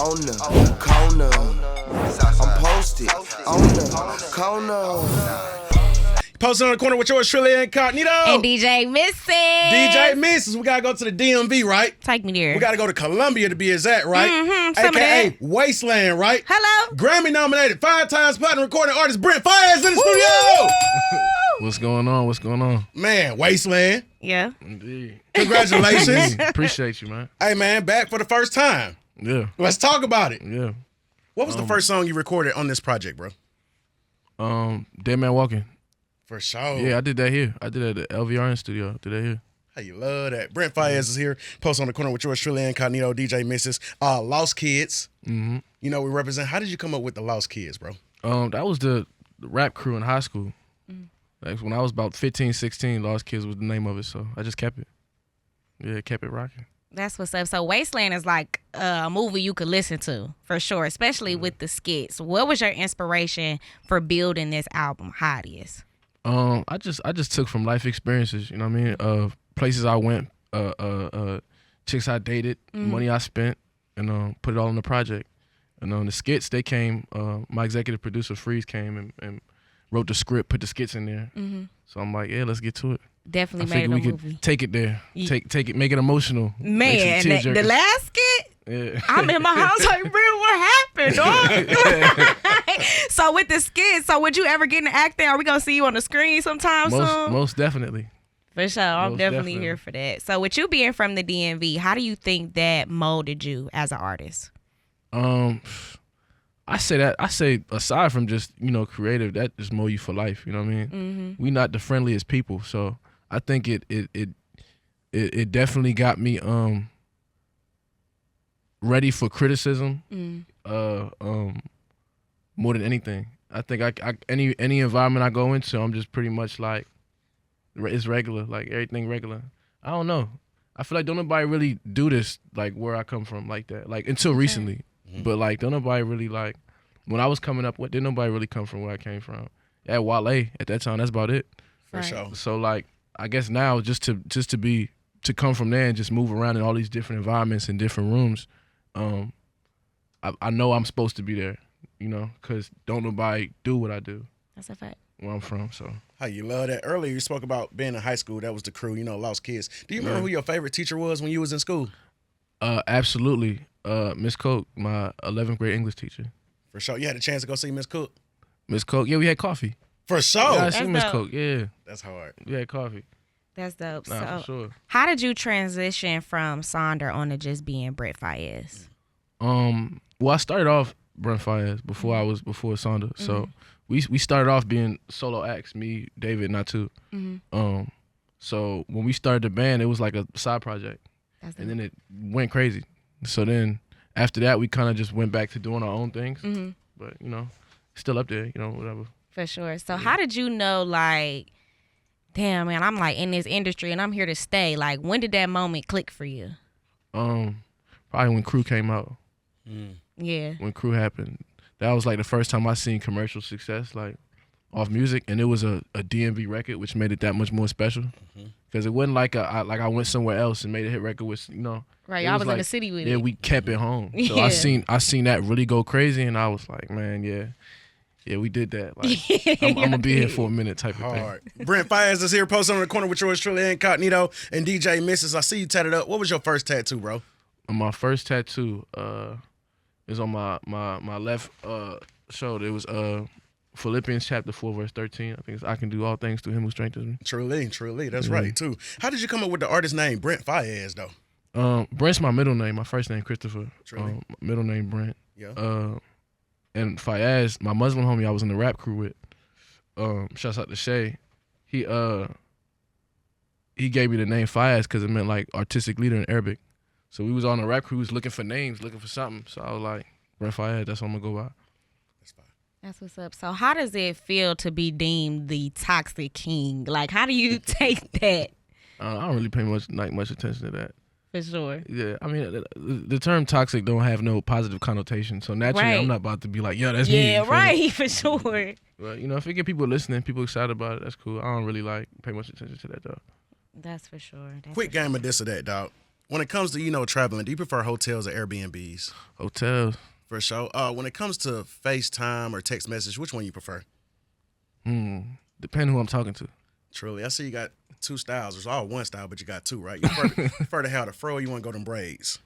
on the corner. I'm posted on the corner. Posted on the corner with yours truly incognito. And DJ Mrs. DJ Mrs. We gotta go to the DMV, right? Take me there. We gotta go to Columbia to be exact, right? Some AKA Wasteland, right? Hello. Grammy nominated 5 times platinum recording artist Brent Faiyaz in the studio. What's going on? What's going on? Man, Wasteland. Yeah. Indeed. Congratulations. Appreciate you, man. Hey, man, back for the first time. Yeah. Let's talk about it. Yeah. What was the first song you recorded on this project, bro? Dead Man Walking. For sure. Yeah, I did that here. I did that at the LVRN studio. Did that here. Hey, you love that. Brent Faiyaz is here. Post on the corner with yours truly incognito, DJ Mrs. Lost Kids. Mm-hmm. You know, we represent. How did you come up with the Lost Kids, bro? That was the rap crew in high school. Like when I was about 15, 16, Lost Kids was the name of it, so I just kept it. Yeah, kept it rocking. That's what's up. So Wasteland is like a movie you could listen to for sure, especially with the skits. What was your inspiration for building this album, How It Is? I just took from life experiences, you know what I mean? Places I went, chicks I dated, money I spent, and put it all in the project. And the skits, they came, my executive producer Freeze came and wrote the script, put the skits in there. So I'm like, yeah, let's get to it. Definitely I made it a we movie. could take it there, take it, make it emotional. Man, the last skit, yeah. I'm in my house like, bro, what happened, dog? So with the skits, so would you ever get into acting? Are we gonna see you on the screen sometime soon? Most definitely. For sure, I'm Most definitely definitely. here for that. So with you being from the DMV, how do you think that molded you as an artist? I say aside from just, creative, that just mold you for life, you know what I mean? We not the friendliest people, so I think it definitely got me ready for criticism more than anything. I think I any environment I go into, I'm just pretty much like it's regular, like everything regular. I don't know. I feel like don't nobody really do this like where I come from like that, like until recently. But like don't nobody really like when I was coming up, didn't nobody really come from where I came from. At Wale at that time, that's about it. For sure. So like I guess now just to come from there and just move around in all these different environments and different rooms, I know I'm supposed to be there, because don't nobody do what I do. That's a fact. Where I'm from, so. How you love that. Earlier you spoke about being in high school. That was the crew, Lost Kids. Do you remember who your favorite teacher was when you was in school? Absolutely. Miss Coke, my 11th grade English teacher. For sure. You had a chance to go see Miss Cook? Miss Coke, yeah, we had coffee. For sure. Yeah, I seen Miss Coke, yeah. That's hard. We had coffee. That's dope. Nah, for sure. How did you transition from Sonder on to just being Brent Faiyaz? Well, I started off Brent Faiyaz before Sonda. So we started off being solo acts, me, David, Natu. So when we started the band, it was like a side project. And then it went crazy. So then after that, we kind of just went back to doing our own things. But, still up there, whatever. For sure. So how did you know, like, damn, man, I'm like in this industry and I'm here to stay. Like, when did that moment click for you? Probably when Crew came out. Yeah. When Crew happened. That was like the first time I seen commercial success, like, off music. And it was a DMV record, which made it that much more special. Because it wasn't like I went somewhere else and made a hit record with, Right, y'all was in the city with it. Yeah, we kept it home. So I seen that really go crazy, and I was like, man, yeah, we did that. Like, I'm gonna be here for a minute, type of thing. Brent Faiyaz is here, posted on the corner with yours truly incognito and DJ Mrs. I see you tatted up. What was your first tattoo, bro? My first tattoo is on my left shoulder. It was Philippians chapter 4 verse 13. I think it's, I can do all things through him who strengthens me. Truly, that's right too. How did you come up with the artist name Brent Faiyaz though? Brent's my middle name. My first name Christopher. Middle name Brent. Yeah. And Faiyaz, my Muslim homie I was in the rap crew with. Shouts out to Shay. He gave me the name Faiyaz because it meant like artistic leader in Arabic. So we was on the rap crew, was looking for names, looking for something. So I was like, Brent Faiyaz, that's what I'm gonna go by. That's fine. That's what's up. So how does it feel to be deemed the toxic king? Like, how do you take that? I don't really pay much attention to that. For sure. Yeah, I mean, the term toxic don't have no positive connotation. So naturally, I'm not about to be like, yeah, that's me. Yeah, right, for sure. But, if it get people listening, people excited about it, that's cool. I don't really pay much attention to that, though. That's for sure. Quick game of this or that, dog. When it comes to traveling, do you prefer hotels or Airbnbs? Hotels. For sure. When it comes to FaceTime or text message, which one you prefer? Depending who I'm talking to. Truly, I see you got two styles. It's all one style, but you got two, right? You prefer to have the fro, or you want to go them braids?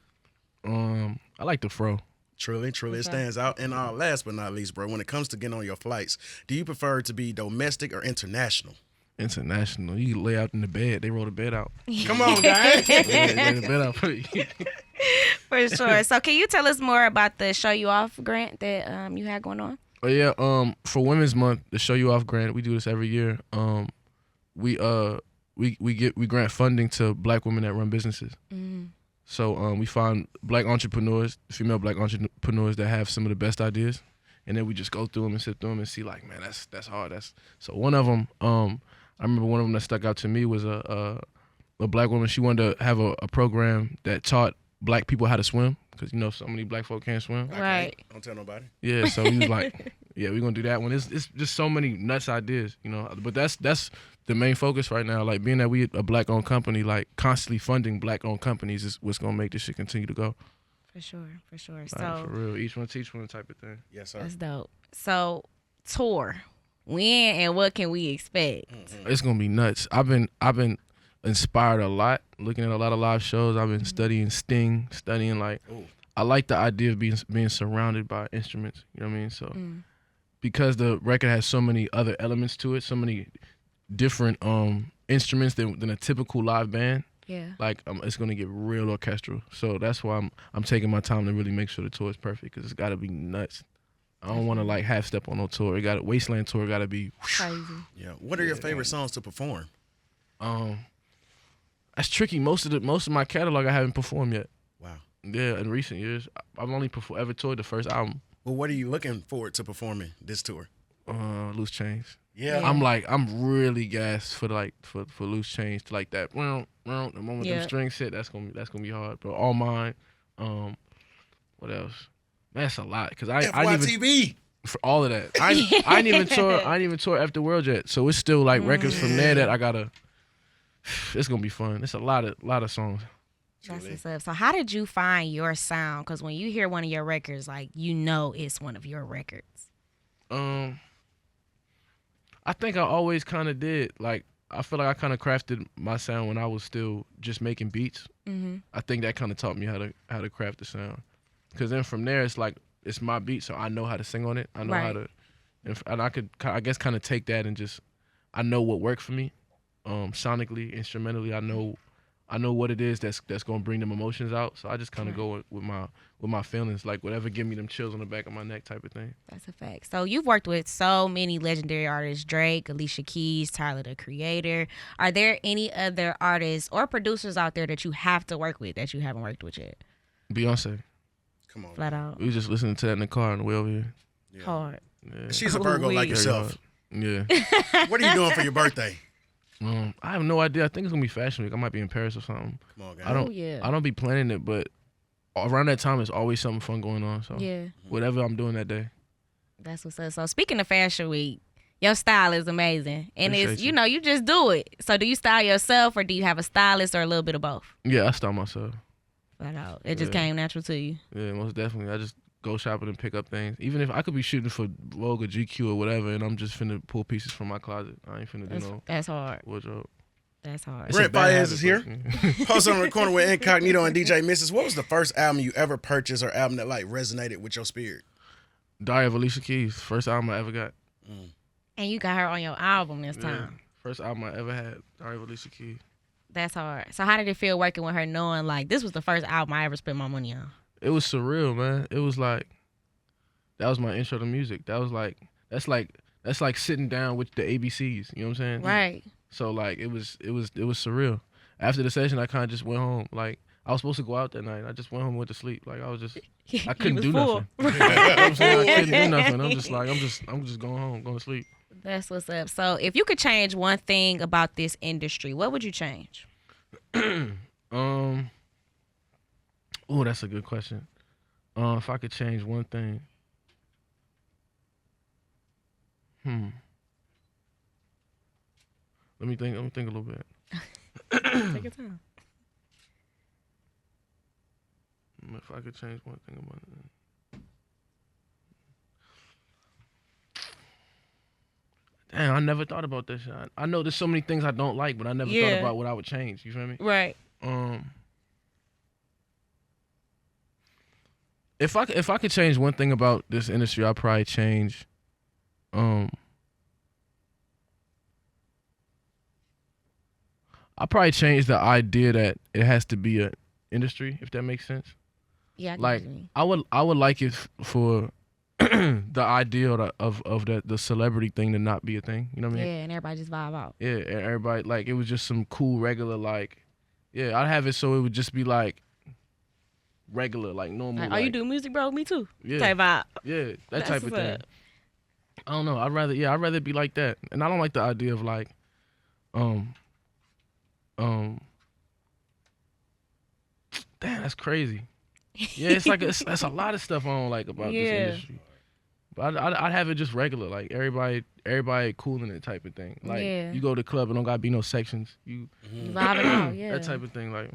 I like the fro. Truly, it stands out. And last but not least, bro, when it comes to getting on your flights, do you prefer to be domestic or international? International. You lay out in the bed. They roll the bed out. Come on, guys. They lay the bed out for you. For sure. So can you tell us more about the Show You Off grant that you had going on? Oh yeah. For Women's Month, the Show You Off grant, we do this every year. We grant funding to Black women that run businesses. So we find Black entrepreneurs, female Black entrepreneurs that have some of the best ideas, and then we just go through them and sit through them and see like, man, that's hard. So one of them. I remember one of them that stuck out to me was a Black woman. She wanted to have a program that taught Black people how to swim because so many Black folk can't swim. Right. Don't tell nobody. Yeah, so he was like, yeah, we're gonna do that one. It's just so many nuts ideas, But that's the main focus right now. Like being that we a Black-owned company, like constantly funding Black-owned companies is what's gonna make this shit continue to go. For sure. Like, So for real, each one teach one type of thing. Yes, sir. that's dope. So tour, when and what can we expect? It's gonna be nuts. I've been inspired a lot, looking at a lot of live shows. I've been studying Sting, like I like the idea of being surrounded by instruments. You know what I mean? So because the record has so many other elements to it, so many different instruments than a typical live band. Yeah. Like it's gonna get real orchestral. So that's why I'm taking my time to really make sure the tour is perfect because it's got to be nuts. I don't want to like half step on no tour. Wasteland tour got to be Crazy. Yeah. What are your favorite songs to perform? That's tricky. Most of my catalog I haven't performed yet. Wow. Yeah, in recent years, I've only ever toured the first album. Well, what are you looking forward to performing this tour? Loose Change. Yeah. I'm really gassed for Loose Change to like that. The moment them strings hit, that's gonna be hard. But All Mine. What else? Man, that's a lot because I didn't even for all of that. I didn't even tour After World yet. So it's still like records from there that I gotta. It's gonna be fun. It's a lot of songs. That's what's up. So how did you find your sound? Because when you hear one of your records, like it's one of your records. I think I always kind of did. Like I feel like I kind of crafted my sound when I was still just making beats. I think that kind of taught me how to craft the sound. Because then from there, it's like it's my beat, so I know how to sing on it. I know how to, and I could, I guess, kind of take that and just, I know what worked for me, sonically, instrumentally. I know what it is that's gonna bring them emotions out. So I just kind of go with my feelings, like whatever give me them chills on the back of my neck type of thing. That's a fact. So you've worked with so many legendary artists: Drake, Alicia Keys, Tyler the Creator. Are there any other artists or producers out there that you have to work with that you haven't worked with yet? Beyonce. Come on. Flat out. We was just listening to that in the car on the way over here. Yeah. Hard. Yeah. She's a Virgo like yourself. Yeah. What are you doing for your birthday? I have no idea. I think it's gonna be Fashion Week. I might be in Paris or something. Come on, guys. I don't be planning it, but around that time, there's always something fun going on. So whatever I'm doing that day. That's what's up. So speaking of Fashion Week, your style is amazing, and Appreciate it's you just do it. So do you style yourself, or do you have a stylist, or a little bit of both? Yeah, I style myself. Flat out. It just came natural to you. Yeah, most definitely. I just go shopping and pick up things. Even if I could be shooting for Vogue or GQ or whatever, and I'm just finna pull pieces from my closet. I ain't finna do no That's hard. wardrobe. That's hard. It's a Brent bad Faiyaz habit, is here. Post on the corner with Incognito and DJ Mrs. What was the first album you ever purchased or album that like resonated with your spirit? Diary of Alicia Keys, first album I ever got. And you got her on your album this Yeah, time. first album I ever had, Diary of Alicia Keys. That's hard. So how did it feel working with her, knowing like this was the first album I ever spent my money on? It was surreal, man. It was like that was my intro to music. That was like that's like sitting down with the ABCs. You know what I'm saying? Right. So like it was surreal. After the session, I kind of just went home. Like I was supposed to go out that night. I just went home and went to sleep. Like I couldn't do nothing. You know what I'm saying? I couldn't do nothing. I'm just going home, going to sleep. That's what's up. So if you could change one thing about this industry, what would you change? Oh, that's a good question. If I could change one thing. Let me think a little bit. Take your time. If I could change one thing about it. Damn, I never thought about that shit. I know there's so many things I don't like, but I never thought about what I would change. You feel me? Right. If I could change one thing about this industry, I'd probably change. I'd probably change the idea that it has to be an industry, if that makes sense. Yeah. I get Like what you mean. I would like it for the idea of the celebrity thing to not be a thing. You know what I mean? Yeah, and everybody just vibe out. Yeah, and everybody like it was just some cool regular like. Yeah, I'd have it so it would just be like regular, like normal. Like, oh, you do music, bro? Me too. Yeah, Type vibe. yeah, that That's type of what's thing. up. I don't know. I'd rather it be like that, and I don't like the idea of like, damn, that's crazy. Yeah, it's like that's a lot of stuff I don't like about this industry. But I'd have it just regular, like everybody cool in it type of thing. Like you go to the club and don't gotta be no sections. You Vibing out, yeah. that type of thing, like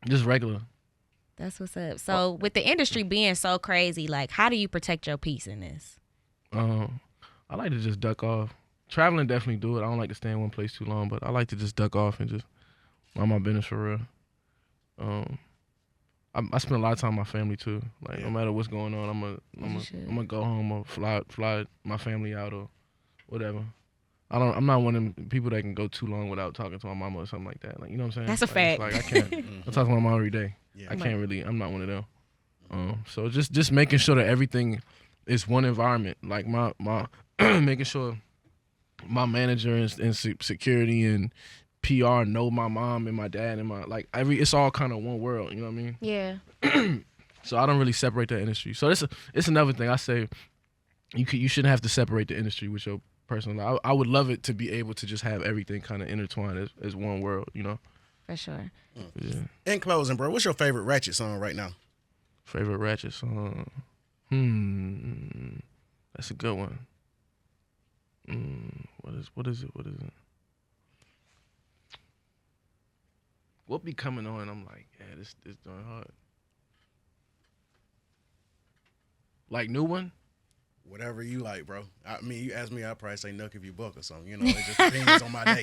just regular. That's what's up. So with the industry being so crazy, like how do you protect your peace in this? I like to just duck off. Traveling definitely do it. I don't like to stay in one place too long, but I like to just duck off and just mind my business for real. I spend a lot of time with my family too. Like no matter what's going on, I'm gonna go home or fly my family out or whatever. I'm not one of them people that can go too long without talking to my mama or something like that. Like you know what I'm saying? That's a fact. Like I can't. I talk to my mom every day. Yeah. I can't really. I'm not one of them. So just making sure that everything is one environment. Like my making sure my manager and security and PR know my mom and my dad and my like it's all kind of one world. You know what I mean? Yeah. So I don't really separate that industry. So it's another thing I say. You shouldn't have to separate the industry with your personal life. I would love it to be able to just have everything kind of intertwined as one world. You know? For sure. Yeah. In closing, bro, what's your favorite Ratchet song right now? Favorite Ratchet song? That's a good one. What is it? What be coming on? I'm like, yeah, this doing hard. Like new one? Whatever you like, bro. I mean, you ask me, I'd probably say Nook if you book or something. You know, it just depends on my day.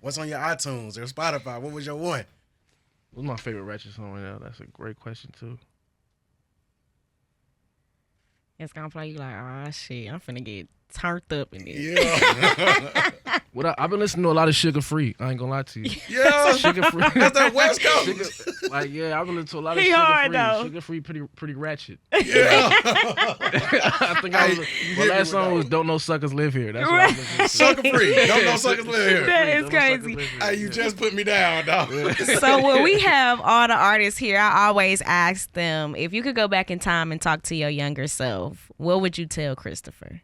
What's on your iTunes or Spotify? What was your one? What's my favorite Ratchet song right now? That's a great question too. It's gonna play you like, oh shit, I'm finna get turned up in this. Yeah. I've been listening to a lot of Sugar Free. I ain't gonna lie to you. Yeah. Sugar Free. That's that West Coast. I've been listening to a lot of He Sugar hard, Free. though. Sugar Free pretty ratchet. Yeah. I think my last song was "Don't No Suckers Live Here." That's what I was listening to. Sucker free. Don't know suckers live here. That is Don't No Suckers crazy. Live Here. Hey, you just put me down, dog. So when we have all the artists here, I always ask them, if you could go back in time and talk to your younger self, what would you tell Christopher?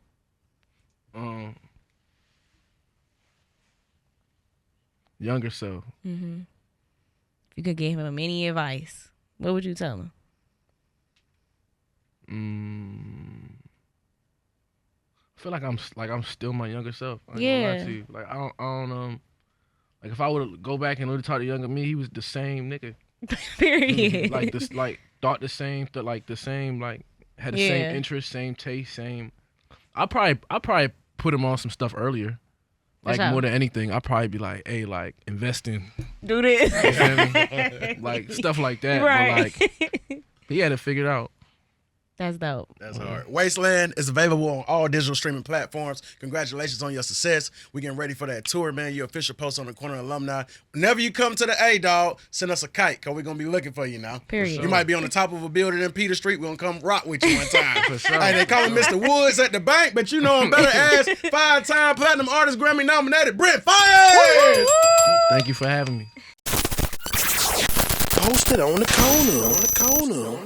Younger self. Mm-hmm. If you could give him any advice, what would you tell him? I feel like I'm still my younger self. I ain't Yeah. gonna lie to you. Like I don't like if I would go back and talk to younger me, he was the same nigga. Period. Like this, like thought the same, had the same interest, same taste, same. I probably put him on some stuff earlier. Like sure. more than anything, I'd probably be like, hey, like invest in, Do this. you feel me? Like stuff like that. Right. But like he had it figured out. That's dope. That's hard. Wasteland is available on all digital streaming platforms. Congratulations on your success. We're getting ready for that tour, man. Your official post on the corner alumni. Whenever you come to the A, dog, send us a kite, because we're going to be looking for you now. Period. You might be on the top of a building in Peter Street. We're going to come rock with you one time. For sure. Hey, they call me Mr. Woods at the bank, but you know I'm better as 5-time platinum artist, Grammy nominated Brent Faiyaz. Thank you for having me. Posted on the corner.